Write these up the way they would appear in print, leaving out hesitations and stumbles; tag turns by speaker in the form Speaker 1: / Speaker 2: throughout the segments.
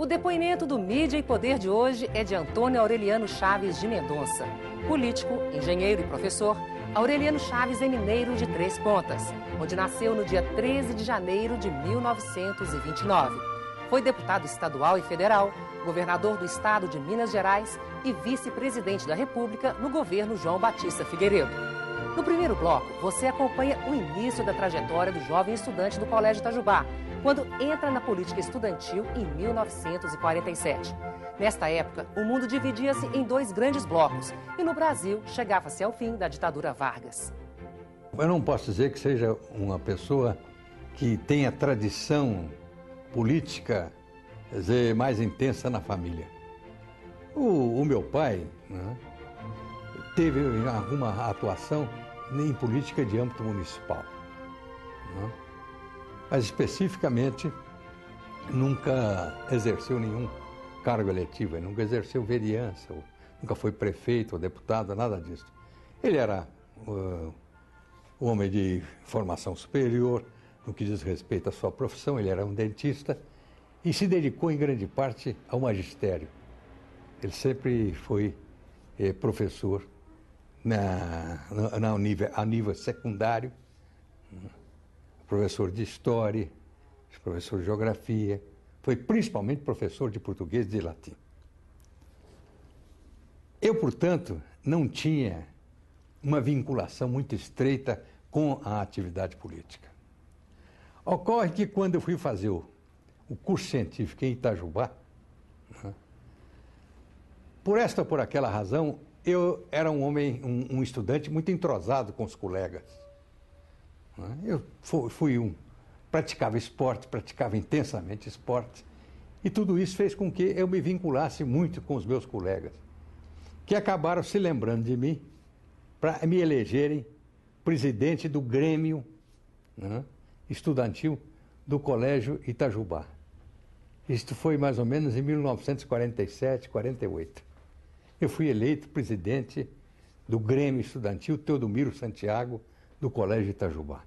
Speaker 1: depoimento do Mídia e Poder de hoje é de Antônio Aureliano Chaves de Mendonça. Político, engenheiro e professor, Aureliano Chaves é mineiro de Três Pontas, onde nasceu no dia 13 de janeiro de 1929. Foi deputado estadual e federal, governador do estado de Minas Gerais e vice-presidente da República no governo João Batista Figueiredo. No primeiro bloco, você acompanha o início da trajetória do jovem estudante do Colégio Itajubá, quando entra na política estudantil em 1947. Nesta época, o mundo dividia-se em dois grandes blocos e no Brasil chegava-se ao fim da ditadura Vargas.
Speaker 2: Eu não posso dizer que seja uma pessoa que tenha tradição política, quer dizer, mais intensa na família. O meu pai, né, teve alguma atuação em política de âmbito municipal, né, mas especificamente nunca exerceu nenhum cargo eletivo, ele nunca exerceu vereança, nunca foi prefeito ou deputado, nada disso. Ele era homem de formação superior, no que diz respeito à sua profissão, ele era um dentista e se dedicou em grande parte ao magistério. Ele sempre foi professor a nível secundário, professor de História, professor de Geografia, foi principalmente professor de português e de latim. Eu, portanto, não tinha uma vinculação muito estreita com a atividade política. Ocorre que quando eu fui fazer o curso científico em Itajubá, né, por esta ou por aquela razão, eu era um homem, um estudante muito entrosado com os colegas. Né? Eu praticava esporte, praticava intensamente esporte, e tudo isso fez com que eu me vinculasse muito com os meus colegas, que acabaram se lembrando de mim para me elegerem presidente do Grêmio, né, estudantil do Colégio Itajubá. Isto foi mais ou menos em 1947, 48. Eu fui eleito presidente do Grêmio Estudantil Teodomiro Santiago do Colégio Itajubá.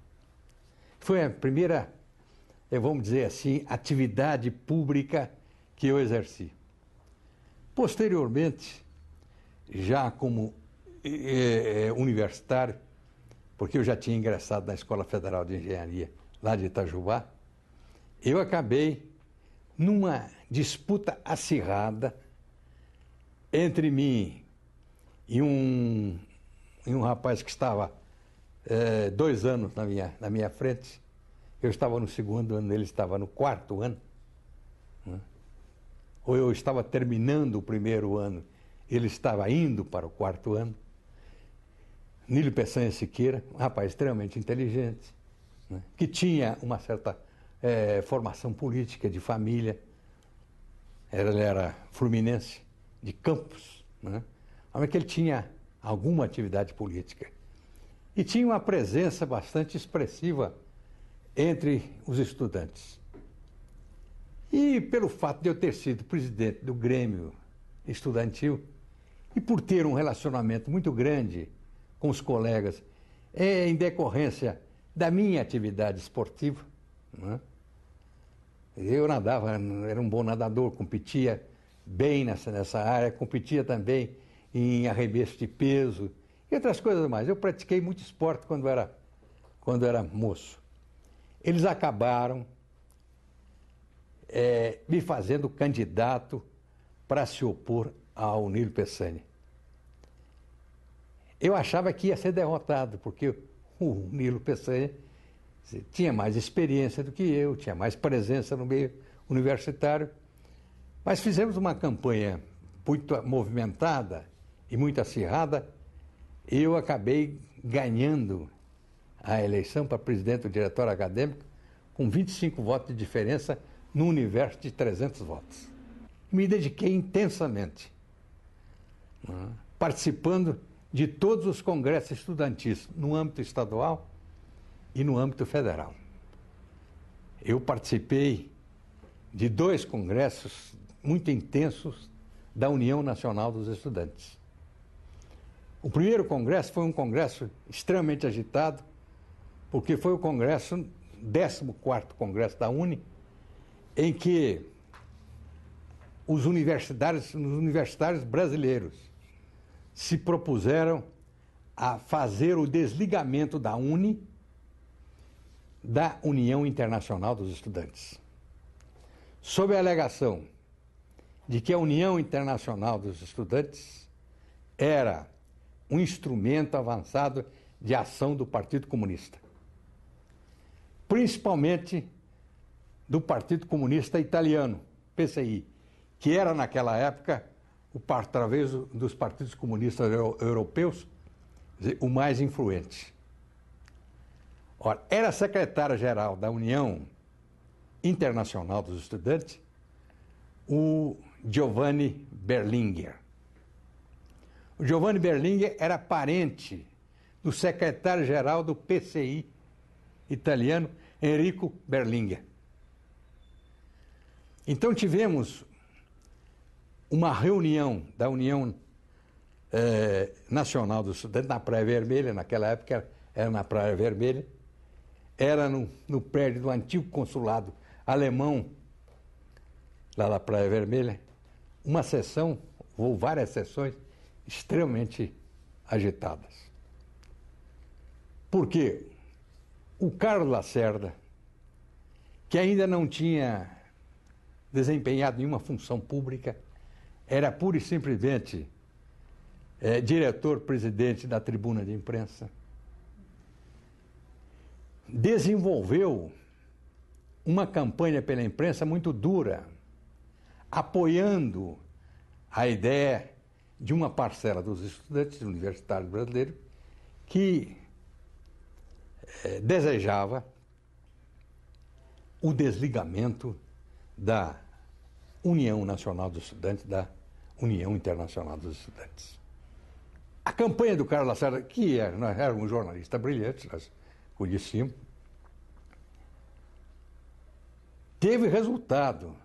Speaker 2: Foi a primeira, vamos dizer assim, atividade pública que eu exerci. Posteriormente, já como universitário, porque eu já tinha ingressado na Escola Federal de Engenharia lá de Itajubá, eu acabei numa disputa acirrada entre mim e um rapaz que estava 2 anos na minha frente. Eu estava no 2º ano, ele estava no 4º ano, né? Ou eu estava terminando o 1º ano, ele estava indo para o 4º ano. Nílio Peçanha Siqueira, um rapaz extremamente inteligente, né, que tinha uma certa formação política de família. Ele era fluminense, de Campos, né? Mas que ele tinha alguma atividade política. E tinha uma presença bastante expressiva entre os estudantes. E pelo fato de eu ter sido presidente do Grêmio Estudantil e por ter um relacionamento muito grande com os colegas, em decorrência da minha atividade esportiva, né? Eu nadava, era um bom nadador, competia bem nessa área, competia também em arremesso de peso e outras coisas mais. Eu pratiquei muito esporte quando era moço. Eles acabaram me fazendo candidato para se opor ao Nílio Peçanha. Eu achava que ia ser derrotado, porque o Nílio Peçanha tinha mais experiência do que eu, tinha mais presença no meio universitário. Mas fizemos uma campanha muito movimentada e muito acirrada, e eu acabei ganhando a eleição para presidente do diretório acadêmico com 25 votos de diferença no universo de 300 votos. Me dediquei intensamente, né, participando de todos os congressos estudantis, no âmbito estadual e no âmbito federal. Eu participei de 2 congressos muito intensos da União Nacional dos Estudantes. O primeiro congresso foi um congresso extremamente agitado, porque foi o 14º Congresso da UNE, em que os universitários brasileiros se propuseram a fazer o desligamento da UNE da União Internacional dos Estudantes, sob a alegação de que a União Internacional dos Estudantes era um instrumento avançado de ação do Partido Comunista, principalmente do Partido Comunista Italiano, PCI, que era naquela época, através dos partidos comunistas europeus, o mais influente. Ora, era secretário-geral da União Internacional dos Estudantes o Giovanni Berlinguer. O Giovanni Berlinguer era parente do secretário-geral do PCI italiano, Enrico Berlinguer. Então tivemos uma reunião da União Nacional dos Estudantes na Praia Vermelha, naquela época era na Praia Vermelha, era no prédio do antigo consulado alemão, lá da Praia Vermelha, uma sessão, ou várias sessões, extremamente agitadas. Porque o Carlos Lacerda, que ainda não tinha desempenhado nenhuma função pública, era pura e simplesmente diretor-presidente da tribuna de imprensa, desenvolveu uma campanha pela imprensa muito dura, apoiando a ideia de uma parcela dos estudantes universitários brasileiros que desejava o desligamento da União Nacional dos Estudantes da União Internacional dos Estudantes. A campanha do Carlos Lacerda, que era um jornalista brilhante, nós conhecíamos, teve resultado,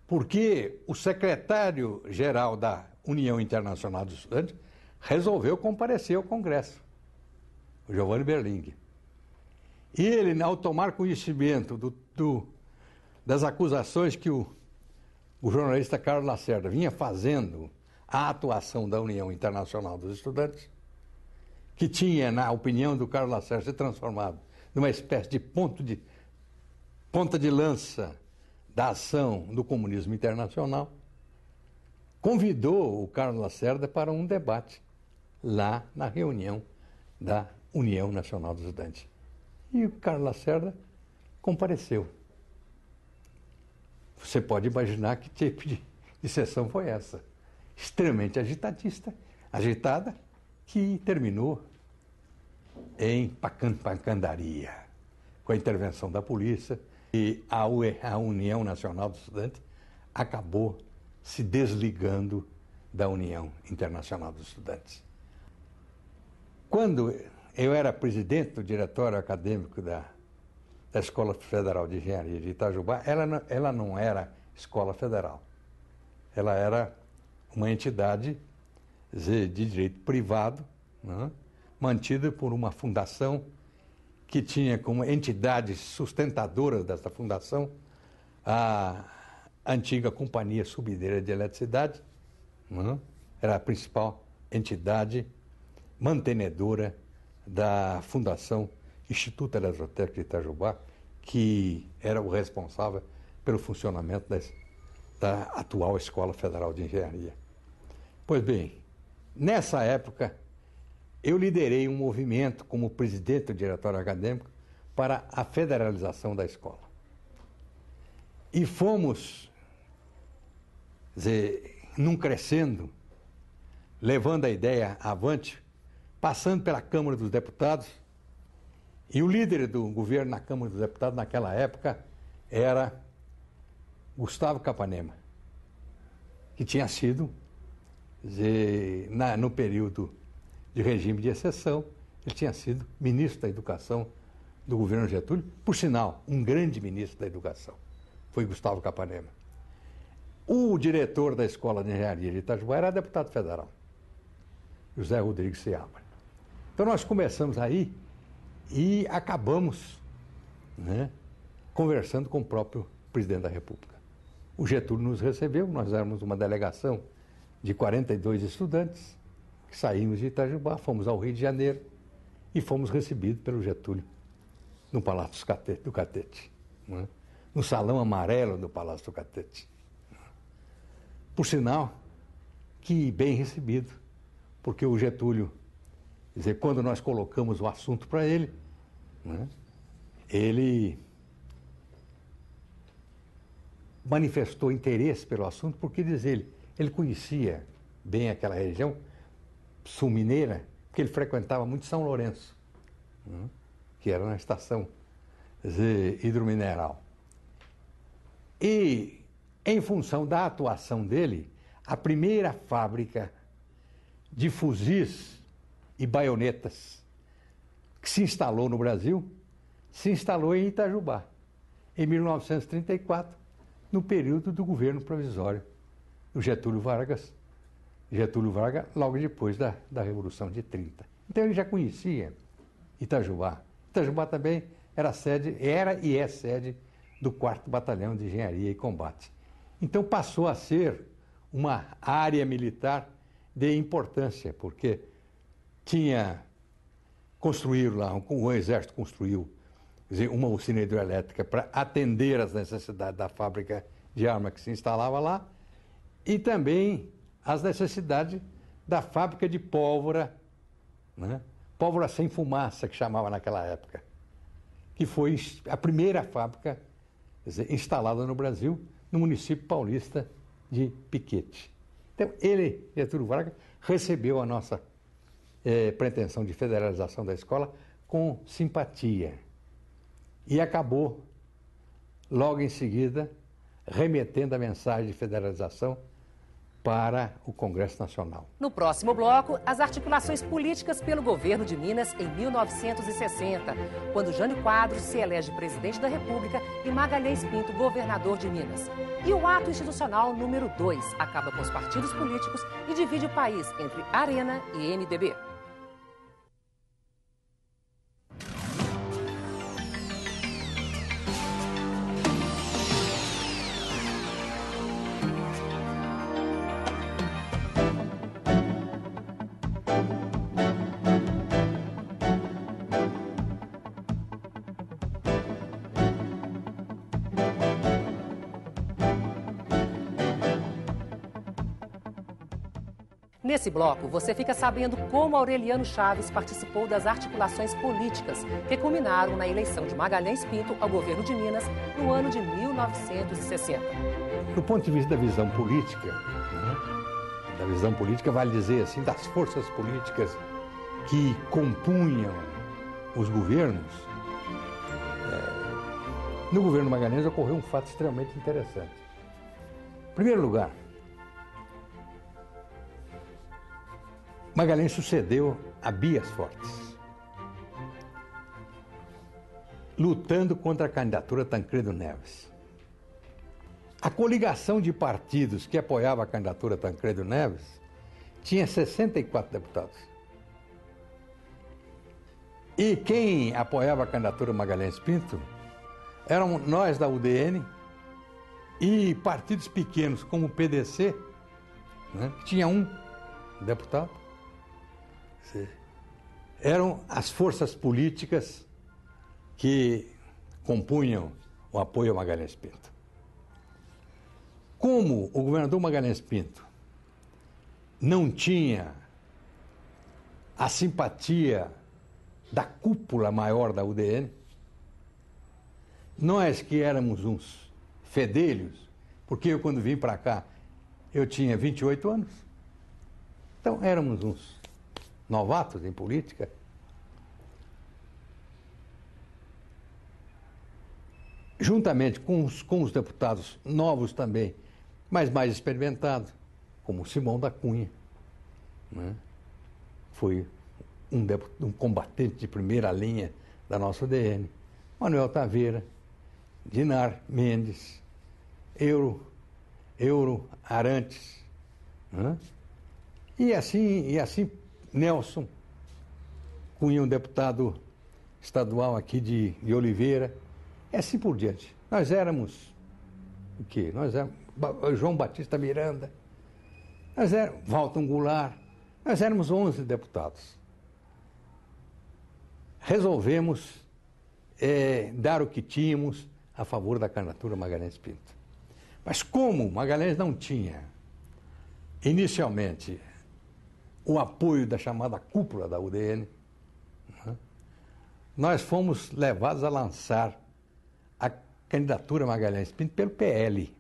Speaker 2: porque o secretário-geral da União Internacional dos Estudantes resolveu comparecer ao Congresso, o Giovanni Berlinguer. E ele, ao tomar conhecimento das acusações que o jornalista Carlos Lacerda vinha fazendo à atuação da União Internacional dos Estudantes, que tinha, na opinião do Carlos Lacerda, se transformado numa espécie de ponta de lança da ação do comunismo internacional, convidou o Carlos Lacerda para um debate lá na reunião da União Nacional dos Estudantes. E o Carlos Lacerda compareceu. Você pode imaginar que tipo de sessão foi essa. Extremamente agitada, que terminou em pancadaria, com a intervenção da polícia, e a União Nacional dos Estudantes acabou se desligando da União Internacional dos Estudantes. Quando eu era presidente do diretório acadêmico da Escola Federal de Engenharia de Itajubá, ela não era escola federal. Ela era uma entidade de direito privado, né, mantida por uma fundação que tinha como entidade sustentadora dessa fundação a antiga Companhia Subsidiária de Eletricidade, né, era a principal entidade mantenedora da Fundação Instituto Eletrotécnico de Itajubá, que era o responsável pelo funcionamento da atual Escola Federal de Engenharia. Pois bem, nessa época, eu liderei um movimento como presidente do diretório acadêmico para a federalização da escola. E fomos, num crescendo, levando a ideia avante, passando pela Câmara dos Deputados, e o líder do governo na Câmara dos Deputados naquela época era Gustavo Capanema, que tinha sido, no período de regime de exceção, ele tinha sido ministro da Educação do governo Getúlio, por sinal, um grande ministro da Educação, foi Gustavo Capanema. O diretor da Escola de Engenharia de Itajubá era deputado federal, José Rodrigues Seabra. Então nós começamos aí e acabamos, né, conversando com o próprio presidente da República. o Getúlio nos recebeu, nós éramos uma delegação de 42 estudantes, que saímos de Itajubá, fomos ao Rio de Janeiro e fomos recebidos pelo Getúlio no Palácio do Catete, né? No Salão Amarelo do Palácio do Catete. Por sinal, que bem recebido, porque o Getúlio, quer dizer, quando nós colocamos o assunto para ele, né, ele manifestou interesse pelo assunto, porque, diz ele conhecia bem aquela região sul-mineira, porque ele frequentava muito São Lourenço, né, que era uma estação, quer dizer, hidromineral. E, em função da atuação dele, a primeira fábrica de fuzis e baionetas que se instalou no Brasil, se instalou em Itajubá, em 1934, no período do governo provisório do Getúlio Vargas, logo depois da Revolução de 30. Então ele já conhecia Itajubá. Itajubá também era e é sede do 4º Batalhão de Engenharia e Combate. Então passou a ser uma área militar de importância, porque construíram lá, o Exército construiu, quer dizer, uma usina hidrelétrica para atender às necessidades da fábrica de arma que se instalava lá, e também as necessidades da fábrica de pólvora, né? Pólvora sem fumaça, que chamava naquela época, que foi a primeira fábrica, quer dizer, instalada no Brasil, no município paulista de Piquete. Então, ele, Getúlio Vargas, recebeu a nossa pretensão de federalização da escola com simpatia e acabou, logo em seguida, remetendo a mensagem de federalização para o Congresso Nacional.
Speaker 1: No próximo bloco, as articulações políticas pelo governo de Minas em 1960, quando Jânio Quadros se elege presidente da República e Magalhães Pinto governador de Minas. E o ato institucional número 2 acaba com os partidos políticos e divide o país entre Arena e MDB. Nesse bloco, você fica sabendo como Aureliano Chaves participou das articulações políticas que culminaram na eleição de Magalhães Pinto ao governo de Minas no ano de 1960.
Speaker 2: Do ponto de vista da visão política, né, vale dizer assim, das forças políticas que compunham os governos, no governo Magalhães ocorreu um fato extremamente interessante. Em primeiro lugar, Magalhães sucedeu a Bias Fortes, lutando contra a candidatura Tancredo Neves. A coligação de partidos que apoiava a candidatura Tancredo Neves tinha 64 deputados. E quem apoiava a candidatura Magalhães Pinto eram nós da UDN e partidos pequenos como o PDC, né, que tinha um deputado. Eram as forças políticas que compunham o apoio a Magalhães Pinto. Como o governador Magalhães Pinto não tinha a simpatia da cúpula maior da UDN, nós que éramos uns fedelhos, porque eu quando vim para cá eu tinha 28 anos, então éramos uns novatos em política. Juntamente com os deputados novos também, mas mais experimentados, como Simão da Cunha, né? Foi um combatente de primeira linha da nossa UDN, Manuel Taveira, Dinar Mendes, Euro Arantes, né? E assim Nelson Cunha, um deputado estadual aqui de Oliveira, e assim por diante. Nós éramos o quê? João Batista Miranda, Walton Goulart, nós éramos 11 deputados. Resolvemos dar o que tínhamos a favor da candidatura Magalhães Pinto. Mas como Magalhães não tinha, inicialmente, o apoio da chamada cúpula da UDN, né, nós fomos levados a lançar a candidatura Magalhães Pinto pelo PL.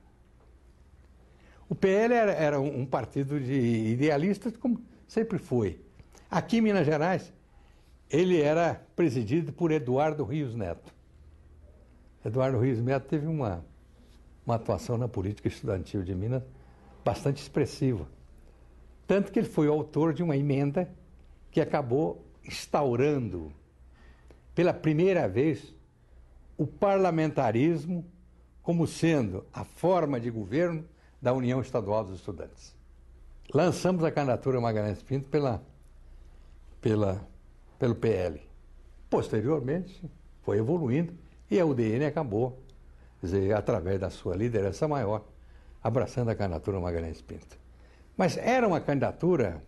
Speaker 2: O PL era um partido de idealistas, como sempre foi. Aqui em Minas Gerais, ele era presidido por Eduardo Rios Neto. Eduardo Rios Neto teve uma atuação na política estudantil de Minas bastante expressiva. Tanto que ele foi o autor de uma emenda que acabou instaurando, pela primeira vez, o parlamentarismo como sendo a forma de governo da União Estadual dos Estudantes. Lançamos a candidatura Magalhães Pinto pelo PL. Posteriormente, foi evoluindo e a UDN acabou, quer dizer, através da sua liderança maior, abraçando a candidatura Magalhães Pinto. Mas era uma candidatura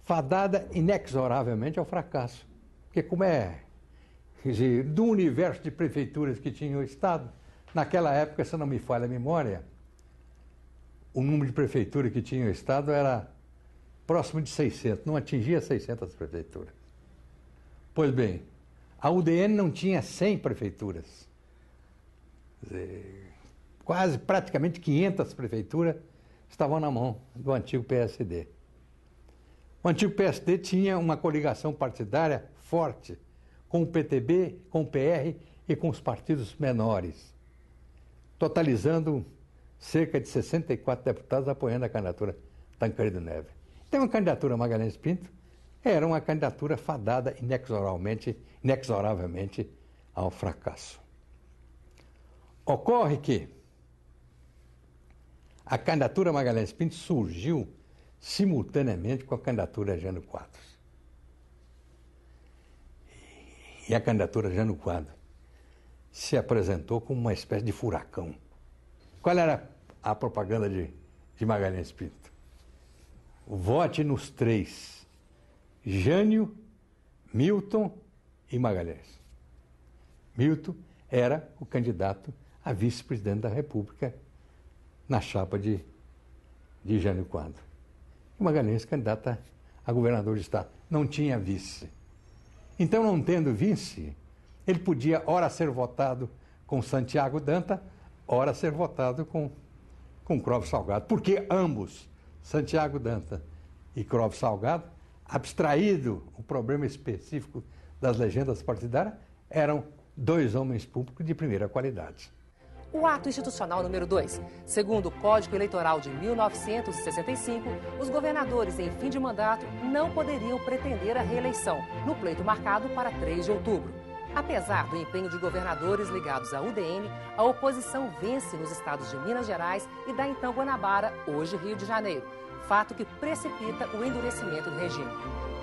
Speaker 2: fadada inexoravelmente ao fracasso. Porque como quer dizer, do universo de prefeituras que tinha o Estado, naquela época, se não me falha a memória, o número de prefeituras que tinha o Estado era próximo de 600, não atingia 600 prefeituras. Pois bem, a UDN não tinha 100 prefeituras. Quer dizer, praticamente 500 prefeituras estavam na mão do antigo PSD. O antigo PSD tinha uma coligação partidária forte com o PTB, com o PR e com os partidos menores, totalizando cerca de 64 deputados apoiando a candidatura Tancredo Neves. Então, a candidatura Magalhães Pinto era uma candidatura fadada inexoravelmente ao fracasso. Ocorre que a candidatura Magalhães Pinto surgiu simultaneamente com a candidatura Jânio Quadros. E a candidatura Jânio Quadros se apresentou como uma espécie de furacão. Qual era a propaganda de Magalhães Pinto? Vote nos três: Jânio, Milton e Magalhães. Milton era o candidato a vice-presidente da República na chapa de Jânio Quadros. E Magalhães, candidata a governador de estado, não tinha vice. Então, não tendo vice, ele podia, ora ser votado com Santiago Danta, ora ser votado com Clóvis Salgado. Porque ambos, Santiago Danta e Clóvis Salgado, abstraído o problema específico das legendas partidárias, eram dois homens públicos de primeira qualidade.
Speaker 1: O ato institucional número 2. Segundo o Código Eleitoral de 1965, os governadores em fim de mandato não poderiam pretender a reeleição, no pleito marcado para 3 de outubro. Apesar do empenho de governadores ligados à UDN, a oposição vence nos estados de Minas Gerais e da então Guanabara, hoje Rio de Janeiro, fato que precipita o endurecimento do regime.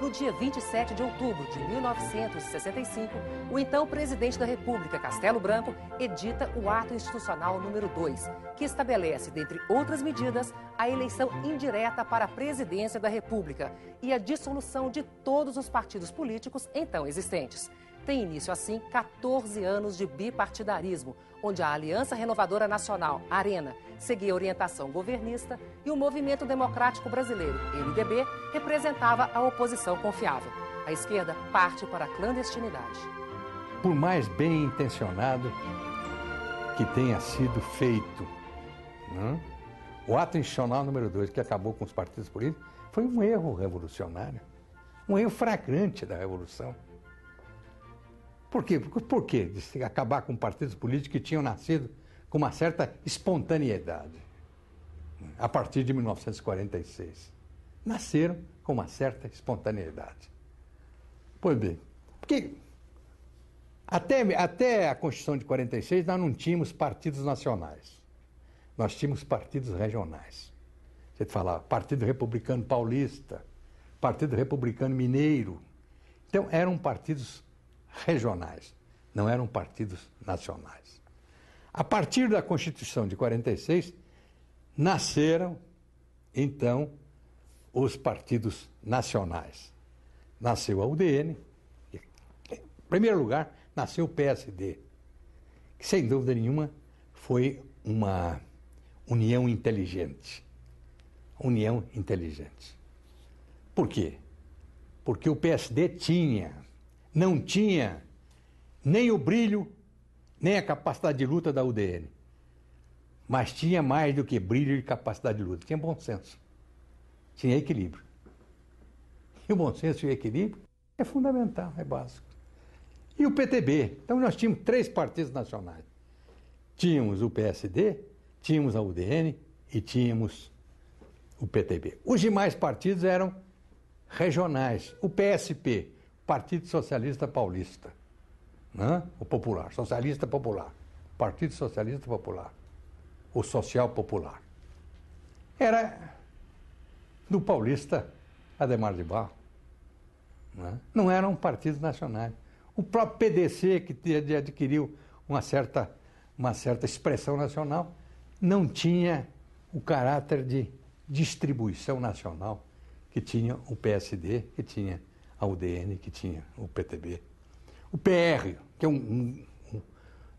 Speaker 1: No dia 27 de outubro de 1965, o então presidente da República, Castelo Branco, edita o ato institucional número 2, que estabelece, dentre outras medidas, a eleição indireta para a presidência da República e a dissolução de todos os partidos políticos então existentes. Tem início, assim, 14 anos de bipartidarismo, onde a Aliança Renovadora Nacional, ARENA, seguia a orientação governista e o Movimento Democrático Brasileiro, MDB, representava a oposição confiável. A esquerda parte para a clandestinidade.
Speaker 2: Por mais bem intencionado que tenha sido feito, né, o ato institucional número 2, que acabou com os partidos políticos, foi um erro revolucionário, um erro flagrante da Revolução. Por quê? Por quê? De acabar com partidos políticos que tinham nascido com uma certa espontaneidade, a partir de 1946. Nasceram com uma certa espontaneidade. Pois bem, porque até a Constituição de 46 nós não tínhamos partidos nacionais. Nós tínhamos partidos regionais. Você falava Partido Republicano Paulista, Partido Republicano Mineiro. Então, eram partidos regionais, não eram partidos nacionais. A partir da Constituição de 46, nasceram, então, os partidos nacionais. Nasceu a UDN, em primeiro lugar, nasceu o PSD, que, sem dúvida nenhuma, foi uma união inteligente. União inteligente. Por quê? Porque o PSD não tinha nem o brilho, nem a capacidade de luta da UDN. Mas tinha mais do que brilho e capacidade de luta. Tinha bom senso. Tinha equilíbrio. E o bom senso e o equilíbrio é fundamental, é básico. E o PTB. Então nós tínhamos 3 partidos nacionais. Tínhamos o PSD, tínhamos a UDN e tínhamos o PTB. Os demais partidos eram regionais. O PSP, Partido Socialista Paulista. Né? O Popular, Socialista Popular. Partido Socialista Popular. O Social Popular. Era do paulista Adhemar de Barros. Né? Não eram partidos nacionais. O próprio PDC, que adquiriu uma certa expressão nacional, não tinha o caráter de distribuição nacional que tinha o PSD, que tinha a UDN, que tinha o PTB. O PR, que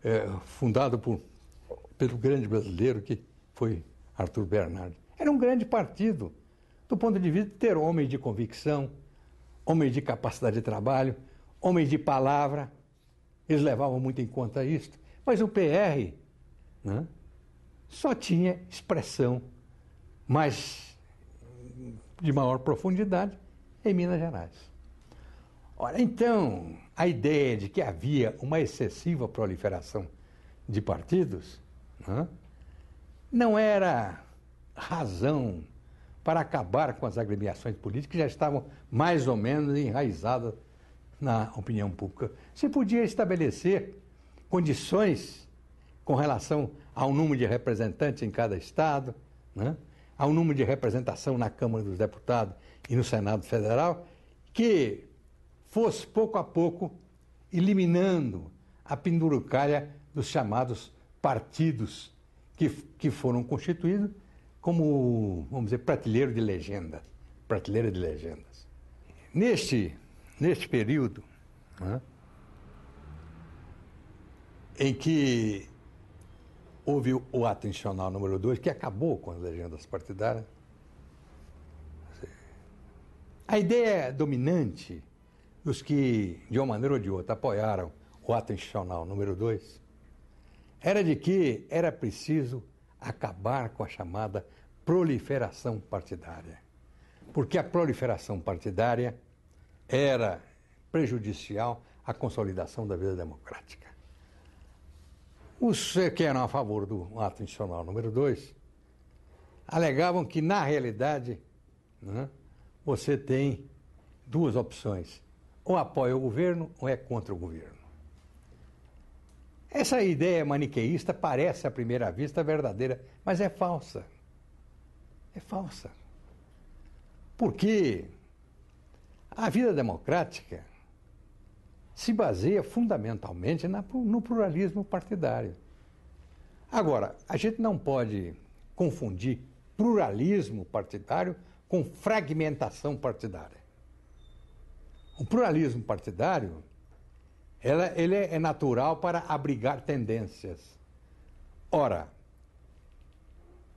Speaker 2: é fundado pelo grande brasileiro que foi Arthur Bernardi. Era um grande partido, do ponto de vista de ter homens de convicção, homens de capacidade de trabalho, homens de palavra. Eles levavam muito em conta isso. Mas o PR, né, só tinha expressão de maior profundidade em Minas Gerais. Ora, então, a ideia de que havia uma excessiva proliferação de partidos, né, não era razão para acabar com as agremiações políticas que já estavam mais ou menos enraizadas na opinião pública. Se podia estabelecer condições com relação ao número de representantes em cada estado, né, ao número de representação na Câmara dos Deputados e no Senado Federal, que fosse pouco a pouco eliminando a pendurucalha dos chamados partidos que foram constituídos como, vamos dizer, prateleira de legendas. Neste período, né, em que houve o ato institucional número 2, que acabou com as legendas partidárias, a ideia dominante dos que, de uma maneira ou de outra, apoiaram o ato institucional número 2, era de que era preciso acabar com a chamada proliferação partidária. Porque a proliferação partidária era prejudicial à consolidação da vida democrática. Os que eram a favor do ato institucional número 2 alegavam que, na realidade, né, você tem 2 opções: ou apoia o governo ou é contra o governo. Essa ideia maniqueísta parece, à primeira vista, verdadeira, mas é falsa. É falsa. Porque a vida democrática se baseia fundamentalmente no pluralismo partidário. Agora, a gente não pode confundir pluralismo partidário com fragmentação partidária. O pluralismo partidário ele é natural para abrigar tendências. Ora,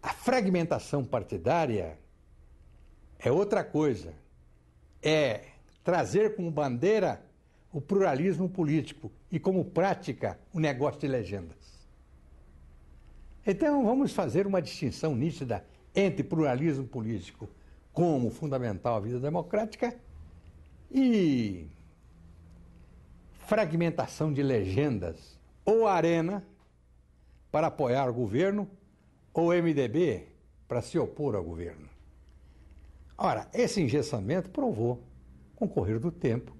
Speaker 2: a fragmentação partidária é outra coisa. É trazer como bandeira o pluralismo político e como prática o negócio de legendas. Então, vamos fazer uma distinção nítida entre pluralismo político como fundamental à vida democrática e fragmentação de legendas, ou Arena para apoiar o governo, ou MDB para se opor ao governo. Ora, esse engessamento provou, com o correr do tempo,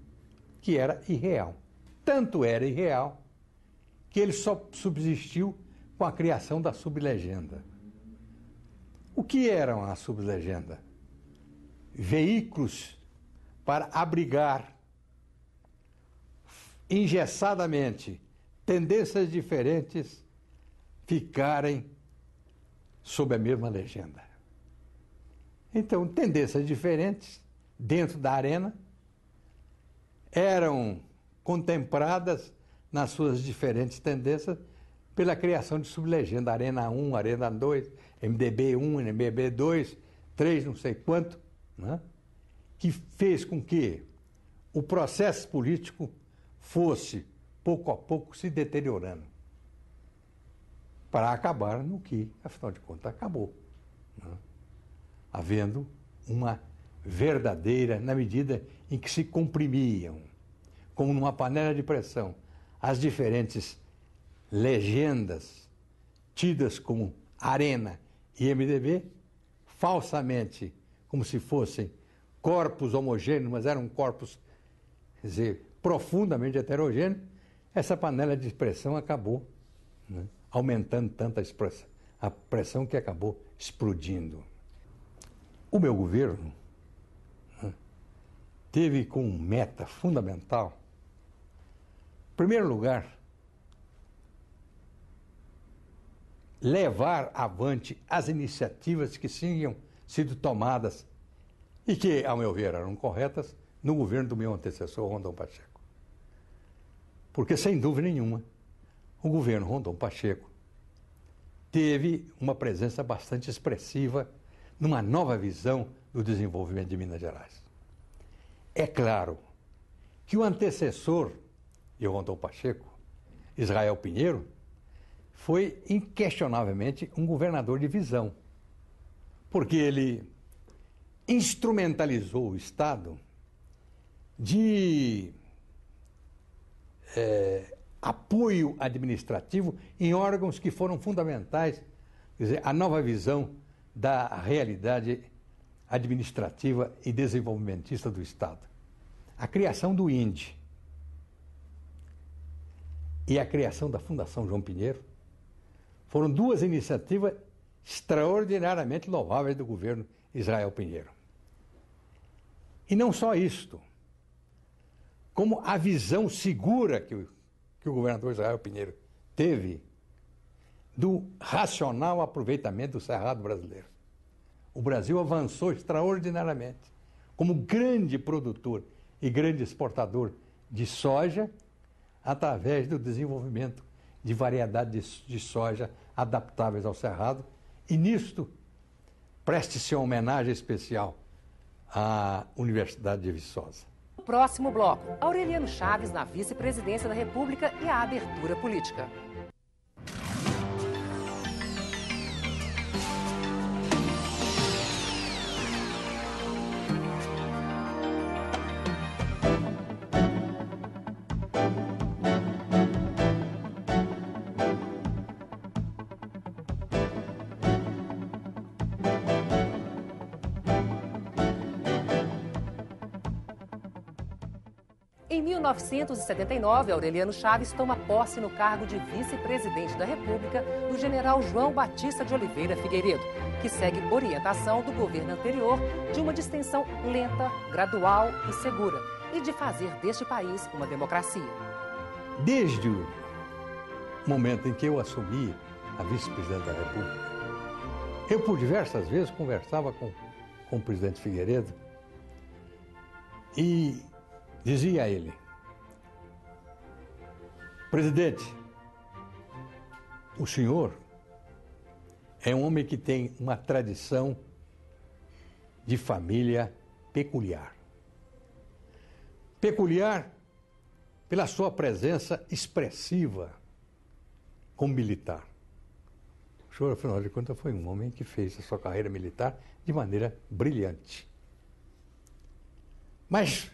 Speaker 2: que era irreal. Tanto era irreal que ele só subsistiu com a criação da sublegenda. O que eram a sublegenda? Veículos para abrigar engessadamente tendências diferentes ficarem sob a mesma legenda. Então, tendências diferentes dentro da arena eram contempladas nas suas diferentes tendências pela criação de sublegenda, Arena 1, Arena 2, MDB 1, MDB 2, 3, não sei quanto, né? Que fez com que o processo político fosse, pouco a pouco, se deteriorando, para acabar no que, afinal de contas, acabou, né? Havendo uma verdadeira, na medida em que se comprimiam, como numa panela de pressão, as diferentes legendas tidas como Arena e MDB, falsamente, como se fossem corpos homogêneos, mas eram corpos, quer dizer, profundamente heterogêneos, essa panela de pressão acabou, né, aumentando tanto a pressão que acabou explodindo. O meu governo, né, teve como meta fundamental, em primeiro lugar, levar avante as iniciativas que tinham sido tomadas e que, ao meu ver, eram corretas no governo do meu antecessor, Rondon Pacheco. Porque, sem dúvida nenhuma, o governo Rondon Pacheco teve uma presença bastante expressiva numa nova visão do desenvolvimento de Minas Gerais. É claro que o antecessor de Rondon Pacheco, Israel Pinheiro, foi inquestionavelmente um governador de visão, porque ele instrumentalizou o Estado de apoio administrativo em órgãos que foram fundamentais, quer dizer, a nova visão da realidade administrativa e desenvolvimentista do Estado. A criação do INDE e a criação da Fundação João Pinheiro foram duas iniciativas extraordinariamente louváveis do governo Israel Pinheiro. E não só isto, como a visão segura que o governador Israel Pinheiro teve do racional aproveitamento do cerrado brasileiro. O Brasil avançou extraordinariamente como grande produtor e grande exportador de soja através do desenvolvimento de variedades de soja adaptáveis ao cerrado. E nisto, preste-se uma homenagem especial à Universidade de Viçosa.
Speaker 1: No próximo bloco, Aureliano Chaves na vice-presidência da República e a abertura política. Em 1979, Aureliano Chaves toma posse no cargo de vice-presidente da República do general João Batista de Oliveira Figueiredo, que segue orientação do governo anterior de uma distensão lenta, gradual e segura, e de fazer deste país uma democracia.
Speaker 2: Desde o momento em que eu assumi a vice-presidente da República, eu por diversas vezes conversava com o presidente Figueiredo e dizia a ele: presidente, o senhor é um homem que tem uma tradição de família peculiar. Peculiar pela sua presença expressiva como militar. O senhor, afinal de contas, foi um homem que fez a sua carreira militar de maneira brilhante. Mas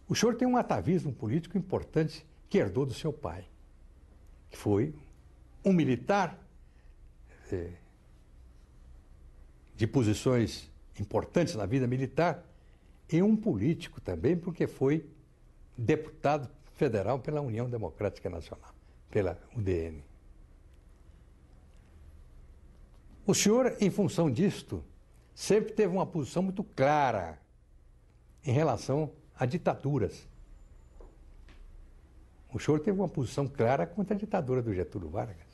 Speaker 2: o senhor tem um atavismo político importante que herdou do seu pai, que foi um militar de posições importantes na vida militar e um político também, porque foi deputado federal pela União Democrática Nacional, pela UDN. O senhor, em função disto, sempre teve uma posição muito clara em relação a ditaduras. O senhor teve uma posição clara contra a ditadura do Getúlio Vargas,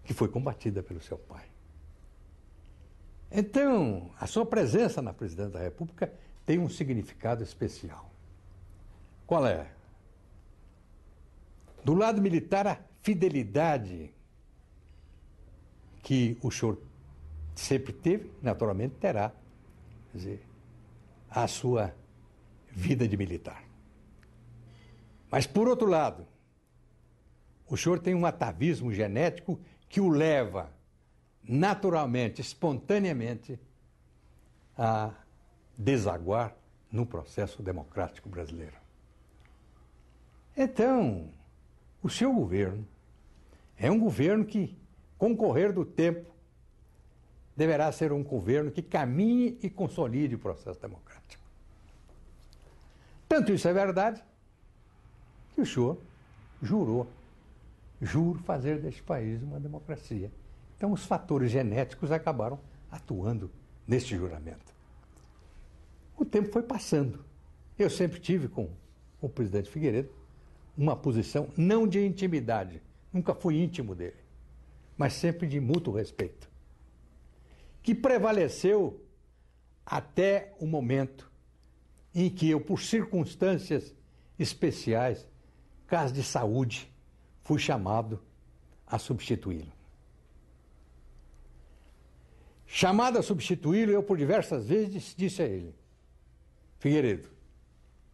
Speaker 2: que foi combatida pelo seu pai. Então, a sua presença na presidência da República tem um significado especial. Qual é? Do lado militar, a fidelidade que o senhor sempre teve, naturalmente terá, quer dizer, a sua vida de militar. Mas, por outro lado, o senhor tem um atavismo genético que o leva naturalmente, espontaneamente, a desaguar no processo democrático brasileiro. Então, o seu governo é um governo que, com o correr do tempo, deverá ser um governo que caminhe e consolide o processo democrático. Tanto isso é verdade que o senhor jurou, juro fazer deste país uma democracia. Então, os fatores genéticos acabaram atuando neste juramento. O tempo foi passando. Eu sempre tive com o presidente Figueiredo uma posição não de intimidade, nunca fui íntimo dele, mas sempre de mútuo respeito, que prevaleceu até o momento em que eu, por circunstâncias especiais, caso de saúde, fui chamado a substituí-lo. Chamado a substituí-lo, eu por diversas vezes disse a ele: Figueiredo,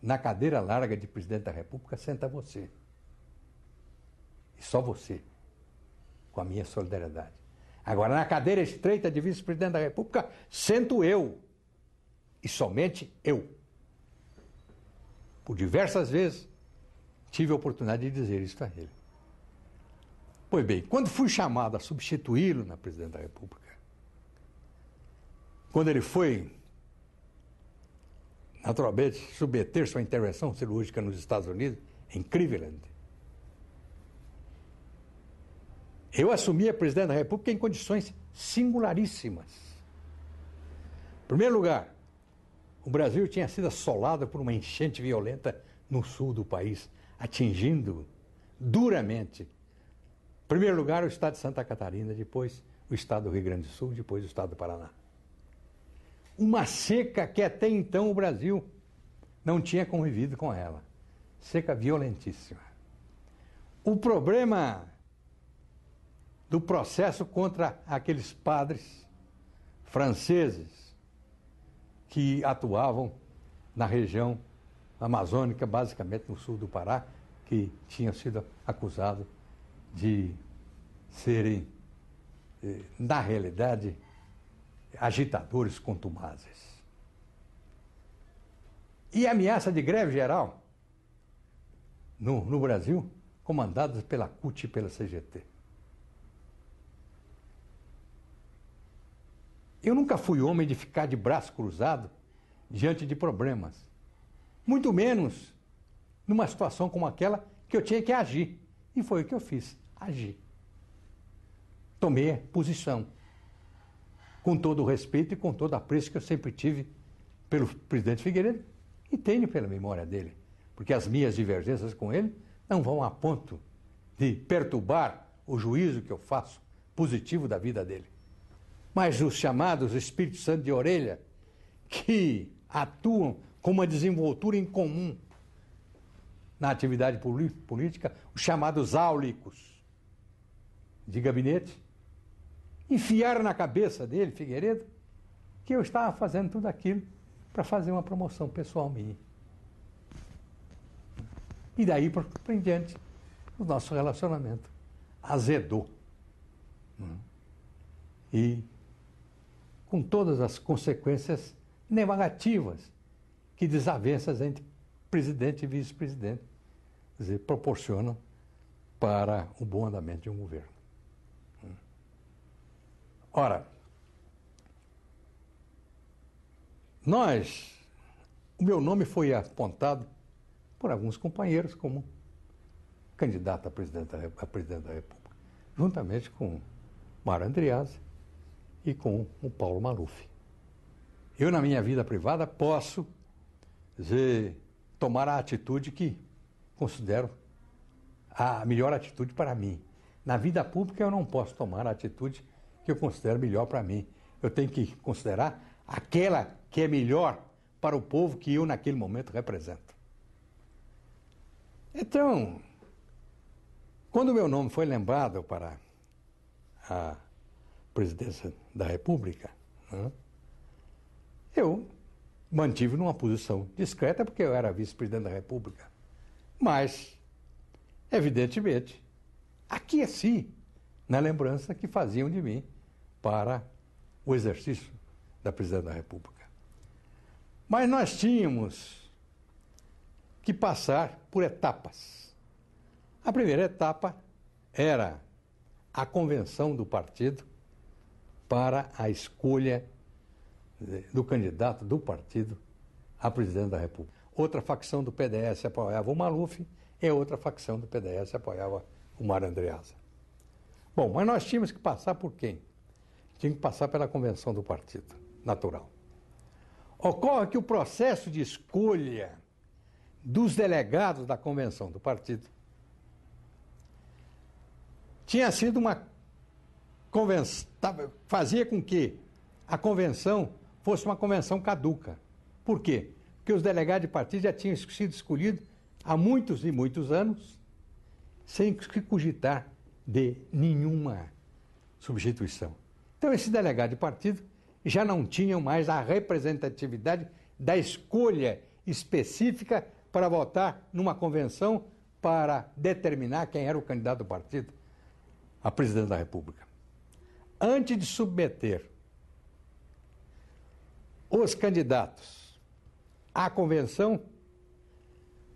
Speaker 2: na cadeira larga de presidente da República senta você. E só você, com a minha solidariedade. Agora, na cadeira estreita de vice-presidente da República, sento eu. E somente eu. Por diversas vezes, tive a oportunidade de dizer isso a ele. Pois bem, quando fui chamado a substituí-lo na presidência da República, quando ele foi, naturalmente, submeter sua intervenção cirúrgica nos Estados Unidos, em Cleveland, eu assumi a presidência da República em condições singularíssimas. Em primeiro lugar, o Brasil tinha sido assolado por uma enchente violenta no sul do país, atingindo duramente, em primeiro lugar, o estado de Santa Catarina, depois o estado do Rio Grande do Sul, depois o estado do Paraná. Uma seca que até então o Brasil não tinha convivido com ela. Seca violentíssima. O problema do processo contra aqueles padres franceses que atuavam na região amazônica, basicamente no sul do Pará, que tinham sido acusados de serem, na realidade, agitadores contumazes. E a ameaça de greve geral no Brasil, comandadas pela CUT e pela CGT. Eu nunca fui homem de ficar de braço cruzado diante de problemas. Muito menos numa situação como aquela que eu tinha que agir. E foi o que eu fiz, agir. Tomei posição. Com todo o respeito e com todo o apreço que eu sempre tive pelo presidente Figueiredo e tenho pela memória dele. Porque as minhas divergências com ele não vão a ponto de perturbar o juízo que eu faço positivo da vida dele. Mas os chamados Espírito Santo de orelha, que atuam com uma desenvoltura em comum na atividade política, os chamados áulicos de gabinete, enfiaram na cabeça dele, Figueiredo, que eu estava fazendo tudo aquilo para fazer uma promoção pessoal minha. E daí para em diante, o nosso relacionamento azedou. E com todas as consequências negativas que desavenças entre presidente e vice-presidente, quer dizer, proporcionam para o bom andamento de um governo. Ora, o meu nome foi apontado por alguns companheiros como candidato a presidente da República, juntamente com Mário Andreasa e com o Paulo Maluf. Eu, na minha vida privada, posso tomar a atitude que considero a melhor atitude para mim. Na vida pública, eu não posso tomar a atitude que eu considero melhor para mim. eu tenho que considerar aquela que é melhor para o povo que eu, naquele momento, represento. Então, quando o meu nome foi lembrado para a presidência da República, né, eu mantive numa posição discreta, porque eu era vice-presidente da República. Mas, evidentemente, aqueci na lembrança que faziam de mim para o exercício da presidência da República. Mas nós tínhamos que passar por etapas. A primeira etapa era a convenção do partido para a escolha do candidato do partido a presidente da República. Outra facção do PDS apoiava o Maluf e outra facção do PDS apoiava o Mário Andreasa. Bom, mas nós tínhamos que passar por quem? Tínhamos que passar pela convenção do partido, natural. Ocorre que o processo de escolha dos delegados da convenção do partido tinha sido uma convenção, fazia com que a convenção fosse uma convenção caduca. Por quê? Porque os delegados de partido já tinham sido escolhidos há muitos e muitos anos, sem se cogitar de nenhuma substituição. Então, esses delegados de partido já não tinham mais a representatividade da escolha específica para votar numa convenção para determinar quem era o candidato do partido a presidente da República. Antes de submeter os candidatos à convenção,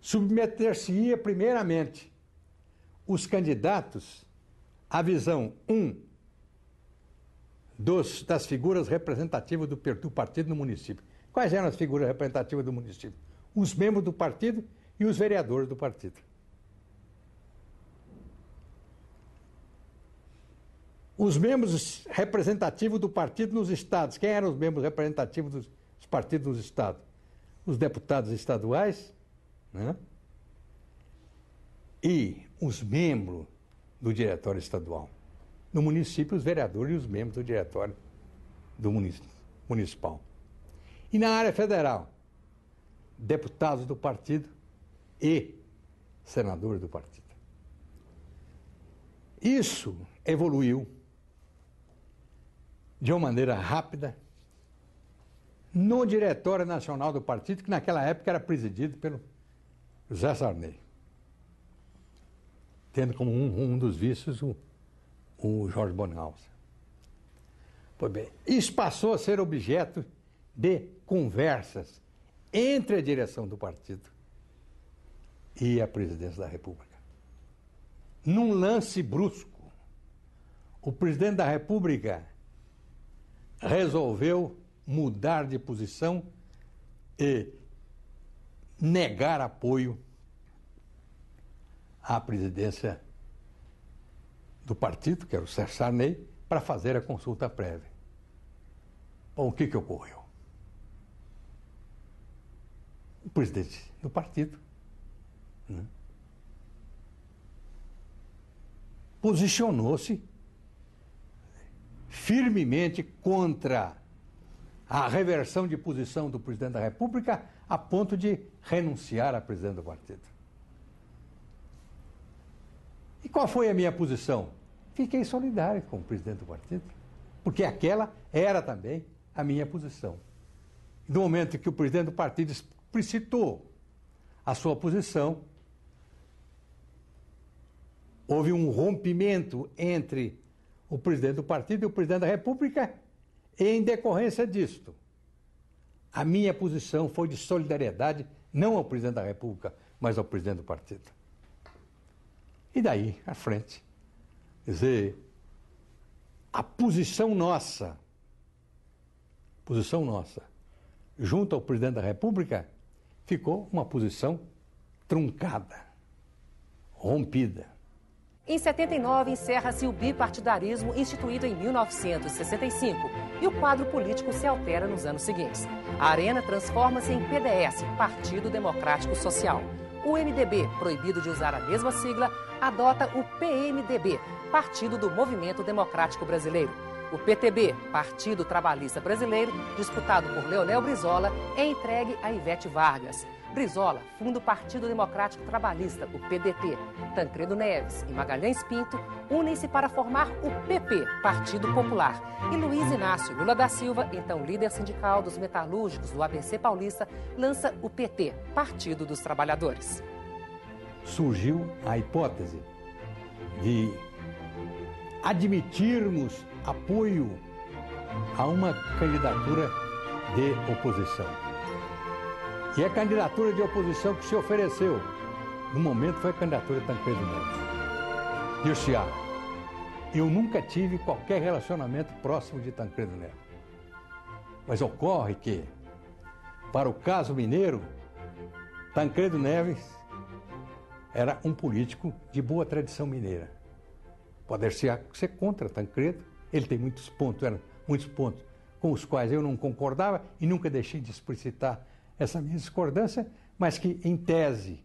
Speaker 2: submeter-se-ia primeiramente os candidatos à visão, das figuras representativas do partido no município. Quais eram as figuras representativas do município? Os membros do partido e os vereadores do partido. Os membros representativos do partido nos estados. Quem eram os membros representativos dos partidos nos estados? Os deputados estaduais, né? E os membros do diretório estadual. No município, os vereadores e os membros do diretório do municipal. E na área federal, deputados do partido e senadores do partido. Isso evoluiu de uma maneira rápida no Diretório Nacional do Partido, que naquela época era presidido pelo José Sarney, tendo como um dos vices o Jorge Bonhoeffer. Pois bem, isso passou a ser objeto de conversas entre a direção do partido e a presidência da República. Num lance brusco, o presidente da República resolveu mudar de posição e negar apoio à presidência do partido, que era o Sérgio Sarney, para fazer a consulta prévia. Bom, o que ocorreu? O presidente do partido, né, posicionou-se firmemente contra a reversão de posição do presidente da República a ponto de renunciar à presidência do partido. E qual foi a minha posição? Fiquei solidário com o presidente do partido, porque aquela era também a minha posição. No momento em que o presidente do partido explicitou a sua posição, houve um rompimento entre o presidente do partido e o presidente da República, e em decorrência disto, a minha posição foi de solidariedade, não ao presidente da República, mas ao presidente do partido. E daí à frente, quer dizer, a posição nossa, junto ao presidente da República, ficou uma posição truncada, rompida.
Speaker 1: Em 79, encerra-se o bipartidarismo instituído em 1965 e o quadro político se altera nos anos seguintes. A Arena transforma-se em PDS, Partido Democrático Social. O MDB, proibido de usar a mesma sigla, adota o PMDB, Partido do Movimento Democrático Brasileiro. O PTB, Partido Trabalhista Brasileiro, disputado por Leonel Brizola, é entregue a Ivete Vargas. Brizola funda o Partido Democrático Trabalhista, o PDT. Tancredo Neves e Magalhães Pinto unem-se para formar o PP, Partido Popular. E Luiz Inácio Lula da Silva, então líder sindical dos metalúrgicos do ABC Paulista, lança o PT, Partido dos Trabalhadores.
Speaker 2: Surgiu a hipótese de admitirmos apoio a uma candidatura de oposição. E a candidatura de oposição que se ofereceu, no momento, foi a candidatura de Tancredo Neves. Disse: eu nunca tive qualquer relacionamento próximo de Tancredo Neves. Mas ocorre que, para o caso mineiro, Tancredo Neves era um político de boa tradição mineira. Pode ser contra Tancredo, ele tem muitos pontos com os quais eu não concordava e nunca deixei de explicitar essa minha discordância, mas que, em tese,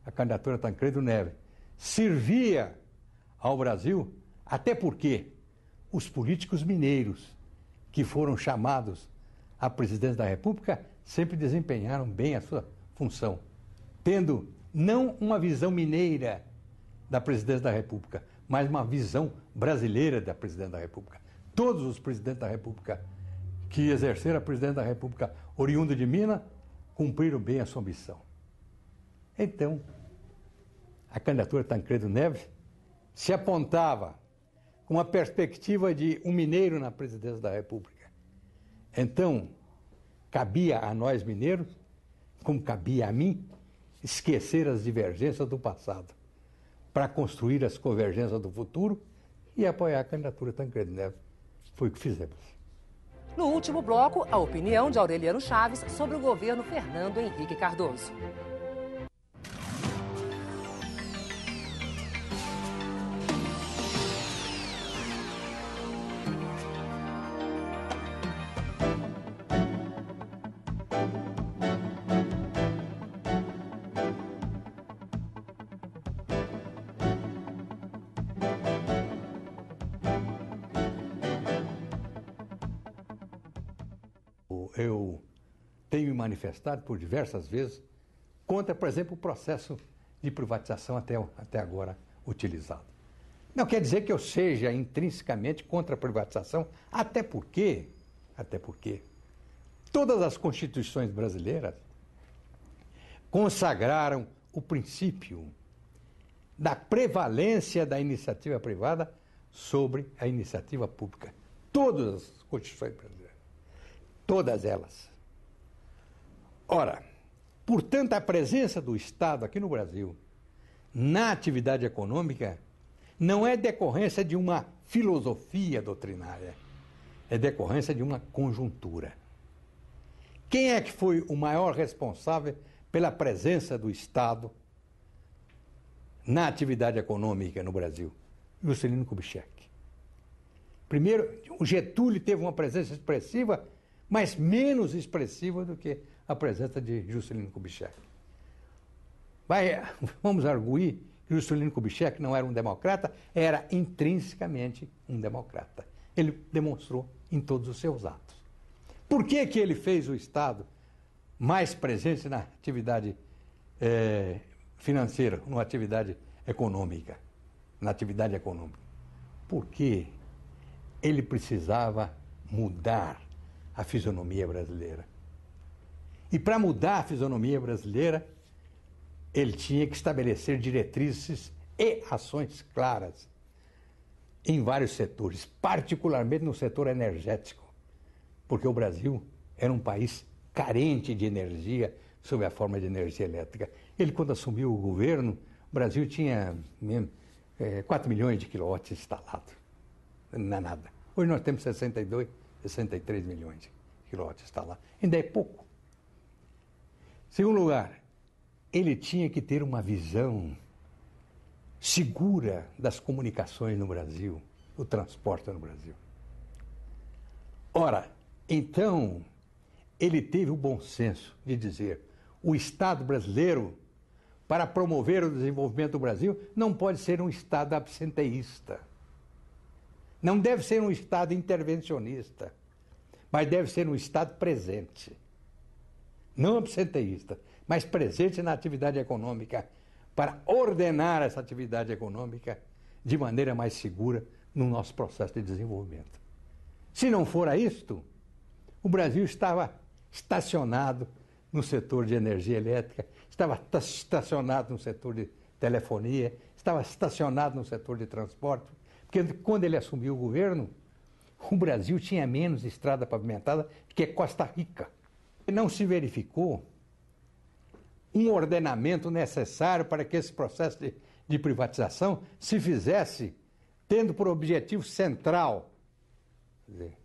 Speaker 2: a candidatura Tancredo Neves servia ao Brasil, até porque os políticos mineiros que foram chamados à presidência da República sempre desempenharam bem a sua função, tendo não uma visão mineira da presidência da República, mas uma visão brasileira da presidência da República. Todos os presidentes da República que exerceram a presidência da República oriundo de Minas cumpriram bem a sua missão. Então, a candidatura Tancredo Neves se apontava com a perspectiva de um mineiro na presidência da República. Então, cabia a nós mineiros, como cabia a mim, esquecer as divergências do passado para construir as convergências do futuro e apoiar a candidatura Tancredo Neves. Foi o que fizemos.
Speaker 1: No último bloco, a opinião de Aureliano Chaves sobre o governo Fernando Henrique Cardoso.
Speaker 2: Eu tenho me manifestado por diversas vezes contra, por exemplo, o processo de privatização até agora utilizado. Não quer dizer que eu seja intrinsecamente contra a privatização, até porque todas as constituições brasileiras consagraram o princípio da prevalência da iniciativa privada sobre a iniciativa pública. Todas as constituições brasileiras. Todas elas. Ora, portanto, a presença do Estado aqui no Brasil na atividade econômica não é decorrência de uma filosofia doutrinária, é decorrência de uma conjuntura. Quem é que foi o maior responsável pela presença do Estado na atividade econômica no Brasil? Juscelino Kubitschek. Primeiro, o Getúlio teve uma presença expressiva, mas menos expressiva do que a presença de Juscelino Kubitschek. Vamos arguir que Juscelino Kubitschek não era um democrata, era intrinsecamente um democrata. Ele demonstrou em todos os seus atos. Por que ele fez o Estado mais presente na atividade financeira, na atividade econômica? Porque ele precisava mudar a fisionomia brasileira. E para mudar a fisionomia brasileira, ele tinha que estabelecer diretrizes e ações claras em vários setores, particularmente no setor energético, porque o Brasil era um país carente de energia sob a forma de energia elétrica. Ele, quando assumiu o governo, o Brasil tinha 4 milhões de quilowatts instalados. Não é nada. Hoje nós temos 63 milhões de quilowatts instalados. Ainda é pouco. Segundo lugar, ele tinha que ter uma visão segura das comunicações no Brasil, do transporte no Brasil. Ora, então, ele teve o bom senso de dizer: o Estado brasileiro, para promover o desenvolvimento do Brasil, não pode ser um Estado absenteísta. Não deve ser um Estado intervencionista, mas deve ser um Estado presente. Não absenteísta, mas presente na atividade econômica, para ordenar essa atividade econômica de maneira mais segura no nosso processo de desenvolvimento. Se não fora isto, o Brasil estava estacionado no setor de energia elétrica, estava estacionado no setor de telefonia, estava estacionado no setor de transporte, porque quando ele assumiu o governo, o Brasil tinha menos estrada pavimentada que Costa Rica. Não se verificou um ordenamento necessário para que esse processo de privatização se fizesse tendo por objetivo central, quer dizer,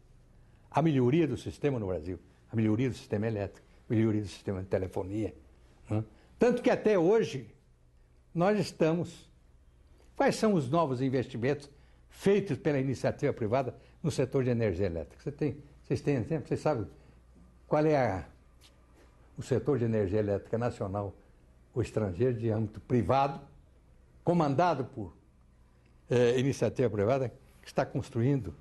Speaker 2: a melhoria do sistema no Brasil, a melhoria do sistema elétrico, a melhoria do sistema de telefonia. Né? Tanto que até hoje nós estamos... Quais são os novos investimentos feitos pela iniciativa privada no setor de energia elétrica? Vocês têm exemplo? Vocês sabem qual é o setor de energia elétrica nacional ou estrangeiro de âmbito privado, comandado por iniciativa privada, que está construindo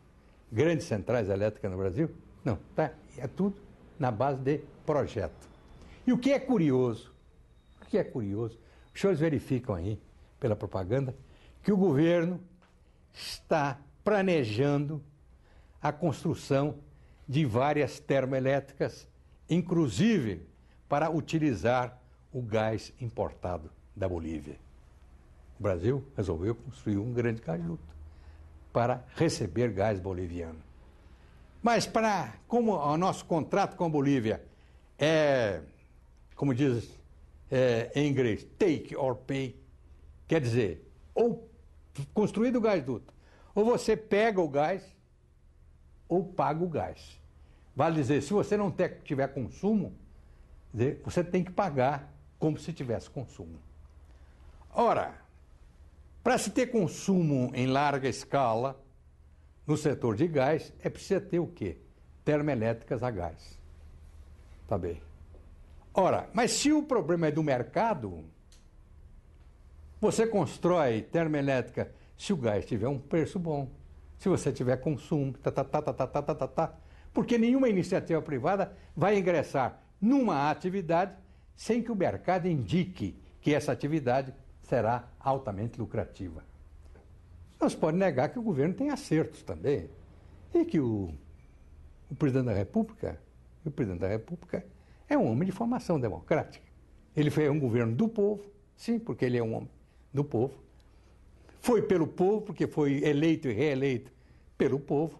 Speaker 2: grandes centrais elétricas no Brasil? Não, tá, é tudo na base de projeto. E o que é curioso, os senhores verificam aí, pela propaganda, que o governo está planejando a construção de várias termoelétricas, inclusive para utilizar o gás importado da Bolívia. O Brasil resolveu construir um grande gasoduto para receber gás boliviano. Mas como o nosso contrato com a Bolívia é, como diz em inglês, take or pay, quer dizer, ou construído o gasoduto, ou você pega o gás, ou paga o gás. Vale dizer, se você não tiver consumo, você tem que pagar como se tivesse consumo. Ora, para se ter consumo em larga escala no setor de gás, é preciso ter o quê? Termoelétricas a gás. Tá bem. Ora, mas se o problema é do mercado, você constrói termoelétrica se o gás tiver um preço bom, se você tiver consumo, porque nenhuma iniciativa privada vai ingressar numa atividade sem que o mercado indique que essa atividade será altamente lucrativa. Não se pode negar que o governo tem acertos também, e que o presidente da República, é um homem de formação democrática. Ele foi um governo do povo, sim, porque ele é um homem do povo. Foi pelo povo, porque foi eleito e reeleito pelo povo.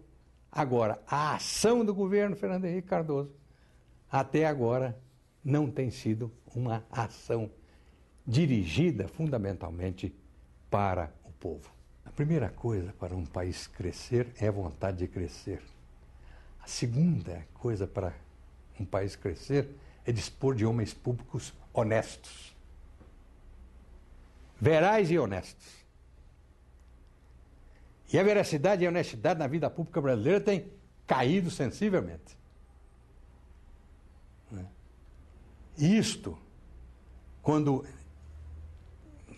Speaker 2: Agora, a ação do governo Fernando Henrique Cardoso, até agora, não tem sido uma ação dirigida fundamentalmente para o povo. A primeira coisa para um país crescer é a vontade de crescer. A segunda coisa para um país crescer é dispor de homens públicos honestos. Verais e honestos. E a veracidade e a honestidade na vida pública brasileira tem caído sensivelmente. Isto, quando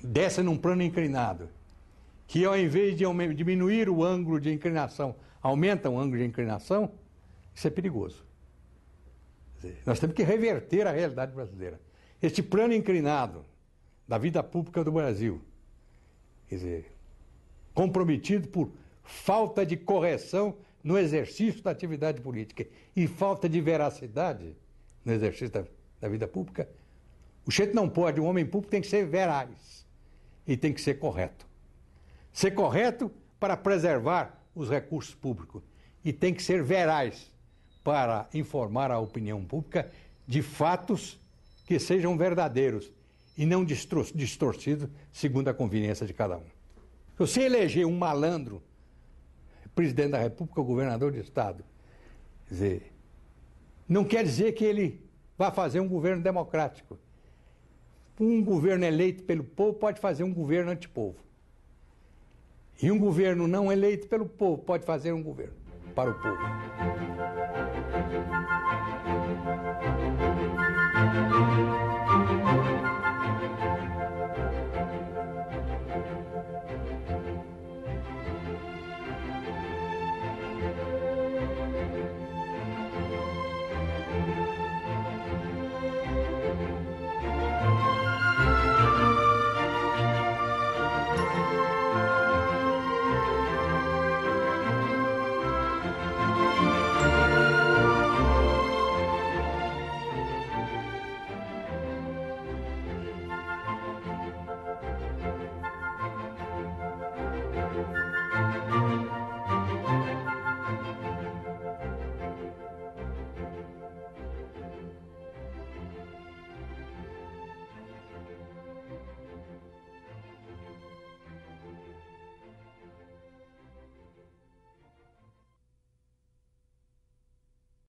Speaker 2: desce num plano inclinado, que ao invés de diminuir o ângulo de inclinação, aumenta o ângulo de inclinação, isso é perigoso. Nós temos que reverter a realidade brasileira. Este plano inclinado da vida pública do Brasil, quer dizer, comprometido por falta de correção no exercício da atividade política e falta de veracidade no exercício da vida pública, o sujeito não pode, o homem público tem que ser veraz e tem que ser correto. Ser correto para preservar os recursos públicos e tem que ser veraz para informar a opinião pública de fatos que sejam verdadeiros e não distorcidos segundo a conveniência de cada um. Se você eleger um malandro presidente da República ou governador de Estado, quer dizer, não quer dizer que ele vai fazer um governo democrático. Um governo eleito pelo povo pode fazer um governo antipovo. E um governo não eleito pelo povo pode fazer um governo para o povo.